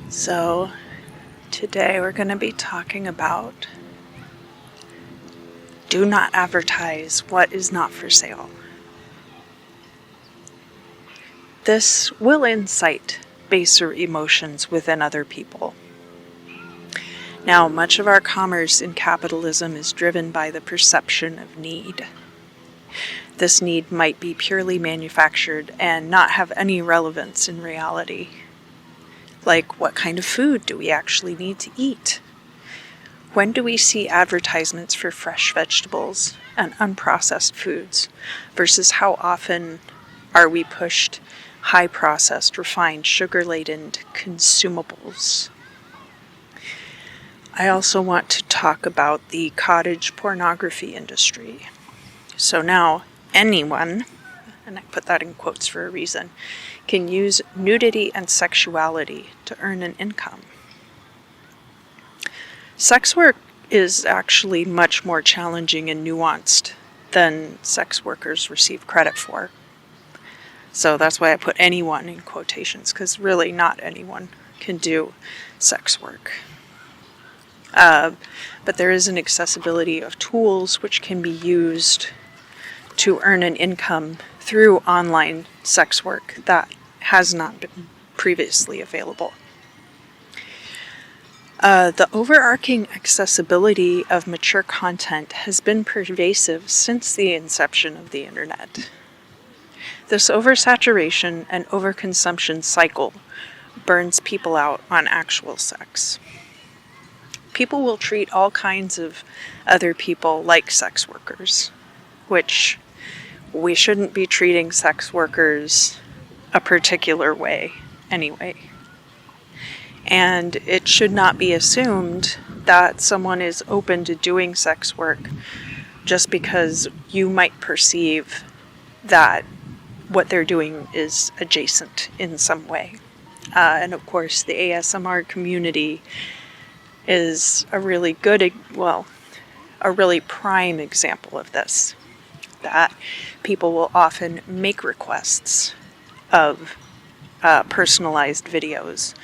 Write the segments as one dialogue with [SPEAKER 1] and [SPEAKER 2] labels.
[SPEAKER 1] So today we're going to be talking about do not advertise what is not for sale. This will incite baser emotions within other people. Now, much of our commerce in capitalism is driven by the perception of need. This need might be purely manufactured and not have any relevance in reality. Like, what kind of food do we actually need to eat? When do we see advertisements for fresh vegetables and unprocessed foods versus how often are we pushed high-processed, refined, sugar-laden consumables? I also want to talk about the cottage pornography industry. So now anyone, and I put that in quotes for a reason, can use nudity and sexuality to earn an income. Sex work is actually much more challenging and nuanced than sex workers receive credit for. So that's why I put anyone in quotations, because really not anyone can do sex work. But there is an accessibility of tools which can be used to earn an income through online sex work that has not been previously available. The overarching accessibility of mature content has been pervasive since the inception of the internet. This oversaturation and overconsumption cycle burns people out on actual sex. People will treat all kinds of other people like sex workers, which we shouldn't be treating sex workers a particular way anyway. And it should not be assumed that someone is open to doing sex work just because you might perceive that what they're doing is adjacent in some way. And of course, the ASMR community is a really prime example of this. That people will often make requests of personalized videos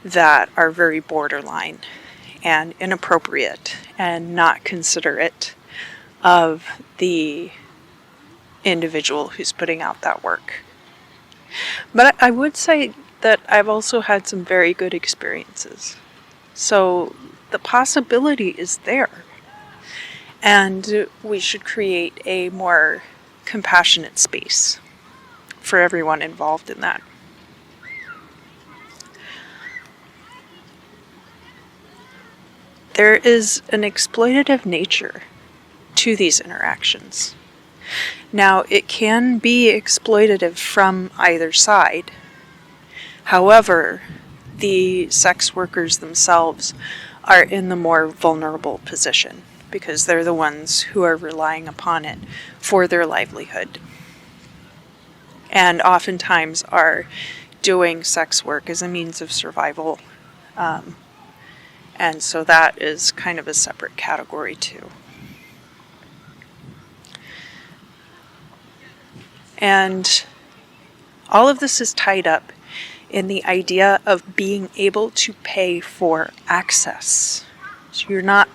[SPEAKER 1] that are very borderline and inappropriate and not considerate of the individual who's putting out that work. But I would say that I've also had some very good experiences. So the possibility is there. And we should create a more compassionate space for everyone involved in that. There is an exploitative nature to these interactions. Now, it can be exploitative from either side. However, the sex workers themselves are in the more vulnerable position because they're the ones who are relying upon it for their livelihood. And oftentimes are doing sex work as a means of survival. And so that is kind of a separate category too. And all of this is tied up in the idea of being able to pay for access. So you're not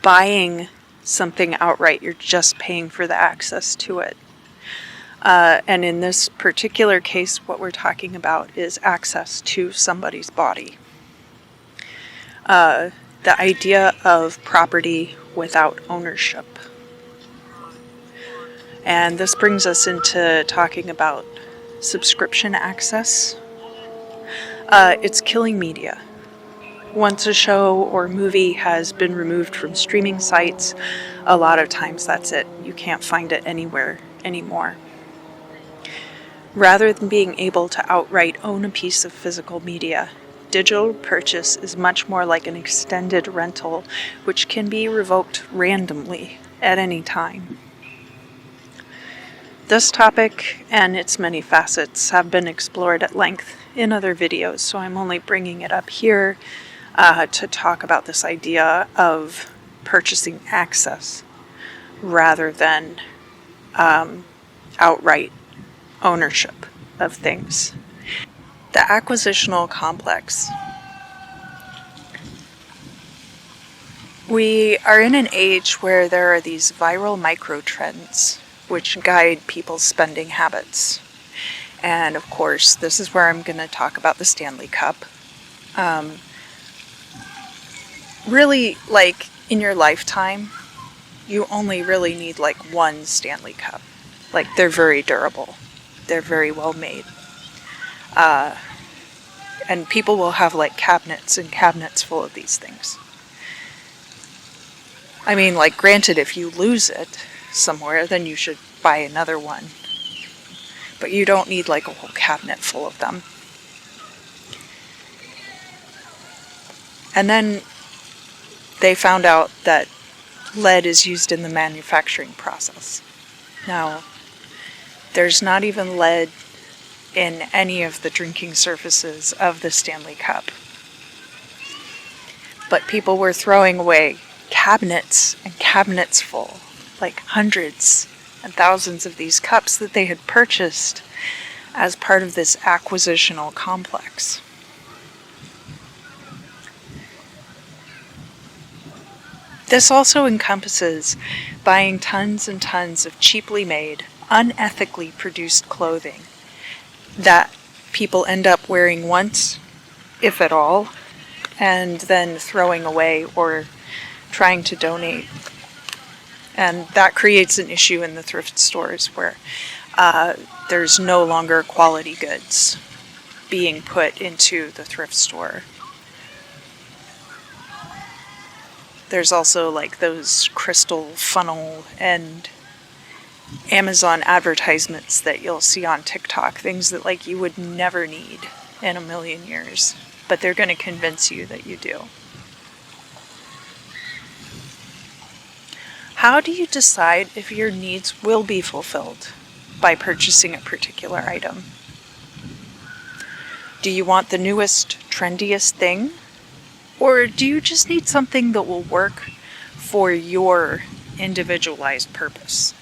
[SPEAKER 1] buying something outright, you're just paying for the access to it. And in this particular case, what we're talking about is access to somebody's body. The idea of property without ownership. And this brings us into talking about subscription access. It's killing media. Once a show or movie has been removed from streaming sites, a lot of times that's it. You can't find it anywhere anymore. Rather than being able to outright own a piece of physical media, digital purchase is much more like an extended rental, which can be revoked randomly at any time. This topic and its many facets have been explored at length in other videos, so I'm only bringing it up here to talk about this idea of purchasing access rather than outright ownership of things. The acquisitional complex. We are in an age where there are these viral micro-trends which guide people's spending habits. And of course, this is where I'm going to talk about the Stanley Cup. Really, like, in your lifetime, you only really need like one Stanley Cup. Like, they're very durable. They're very well made. And people will have like cabinets and cabinets full of these things. I mean, like, granted, if you lose it somewhere, then you should buy another one. But you don't need like a whole cabinet full of them. And then they found out that lead is used in the manufacturing process. Now, there's not even lead in any of the drinking surfaces of the Stanley Cup. But people were throwing away cabinets and cabinets full, like hundreds and thousands of these cups that they had purchased as part of this acquisitional complex. This also encompasses buying tons and tons of cheaply made, unethically produced clothing that people end up wearing once, if at all, and then throwing away or trying to donate. And that creates an issue in the thrift stores where there's no longer quality goods being put into the thrift store. There's also like those crystal funnel and Amazon advertisements that you'll see on TikTok, things that like you would never need in a million years, but they're going to convince you that you do. How do you decide if your needs will be fulfilled by purchasing a particular item? Do you want the newest, trendiest thing? Or do you just need something that will work for your individualized purpose?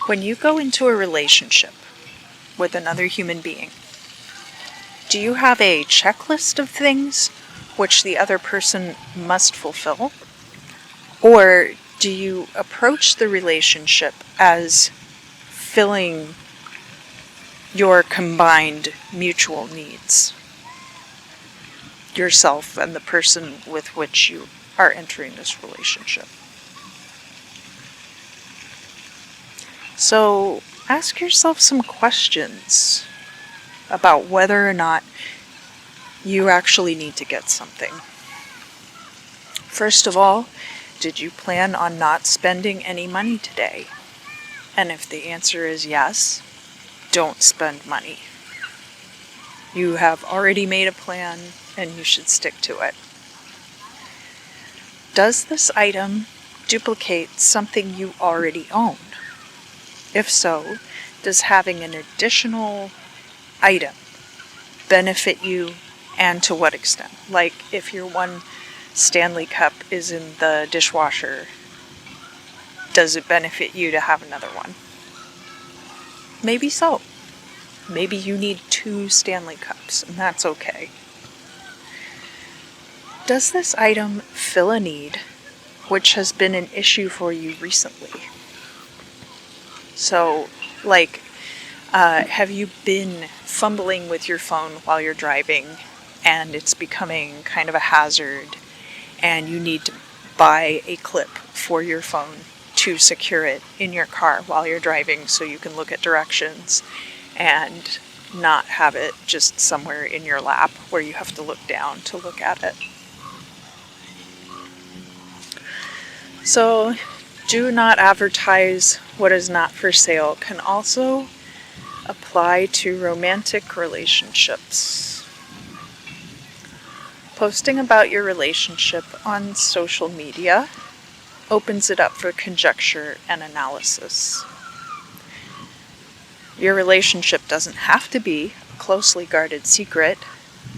[SPEAKER 1] When you go into a relationship with another human being, do you have a checklist of things which the other person must fulfill? Or do you approach the relationship as filling your combined mutual needs? Yourself and the person with which you are entering this relationship. So ask yourself some questions about whether or not you actually need to get something. First of all, did you plan on not spending any money today? And if the answer is yes, don't spend money. You have already made a plan and you should stick to it. Does this item duplicate something you already own? If so, does having an additional item benefit you, and to what extent? Like, if your one Stanley Cup is in the dishwasher, does it benefit you to have another one? Maybe so. Maybe you need 2 Stanley Cups, and that's okay. Does this item fill a need which has been an issue for you recently? So, like, have you been fumbling with your phone while you're driving and it's becoming kind of a hazard and you need to buy a clip for your phone to secure it in your car while you're driving so you can look at directions and not have it just somewhere in your lap where you have to look down to look at it? So, do not advertise what is not for sale can also apply to romantic relationships. Posting about your relationship on social media opens it up for conjecture and analysis. Your relationship doesn't have to be a closely guarded secret,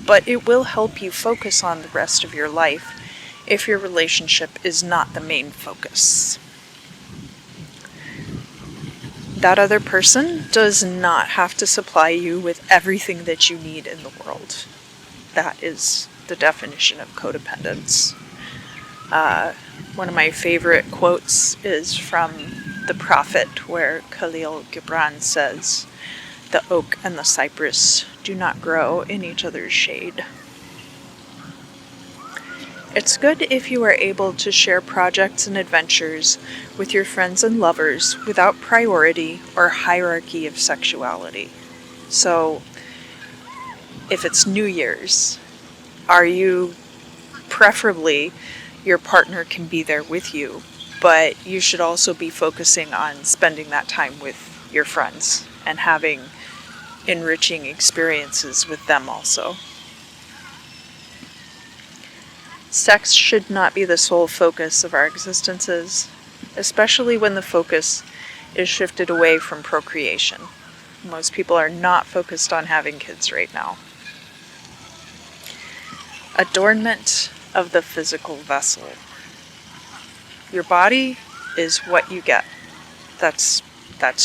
[SPEAKER 1] but it will help you focus on the rest of your life if your relationship is not the main focus. That other person does not have to supply you with everything that you need in the world. That is the definition of codependence. One of my favorite quotes is from The Prophet, where Khalil Gibran says, "The oak and the cypress do not grow in each other's shade." It's good if you are able to share projects and adventures with your friends and lovers without priority or hierarchy of sexuality. So, if it's New Year's, preferably your partner can be there with you, but you should also be focusing on spending that time with your friends and having enriching experiences with them also. Sex should not be the sole focus of our existences, especially when the focus is shifted away from procreation. Most people are not focused on having kids right now. Adornment of the physical vessel. Your body is what you get. That's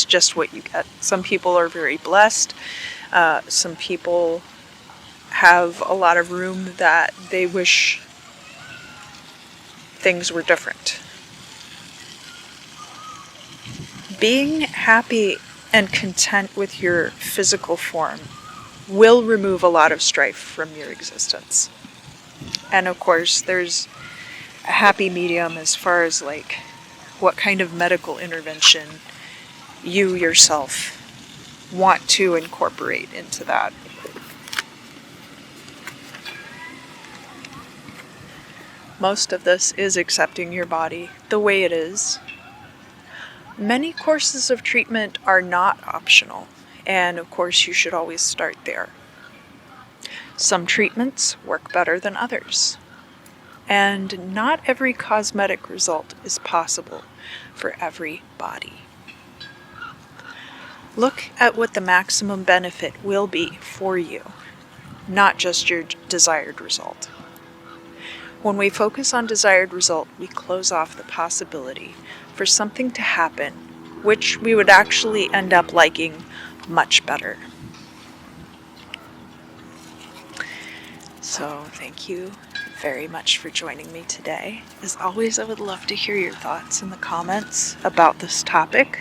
[SPEAKER 1] just what you get. Some people are very blessed. Some people have a lot of room that they wish things were different. Being happy and content with your physical form will remove a lot of strife from your existence. And of course, there's a happy medium as far as like what kind of medical intervention you yourself want to incorporate into that. Most of this is accepting your body the way it is. Many courses of treatment are not optional, and of course you should always start there. Some treatments work better than others, and not every cosmetic result is possible for every body. Look at what the maximum benefit will be for you, not just your desired result. When we focus on desired result, we close off the possibility for something to happen, which we would actually end up liking much better. So, thank you very much for joining me today. As always, I would love to hear your thoughts in the comments about this topic.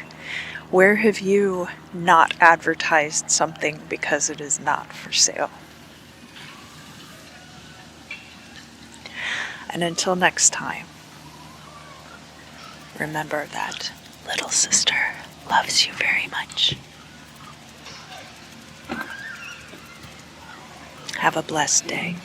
[SPEAKER 1] Where have you not advertised something because it is not for sale? And until next time, remember that little sister loves you very much. Have a blessed day.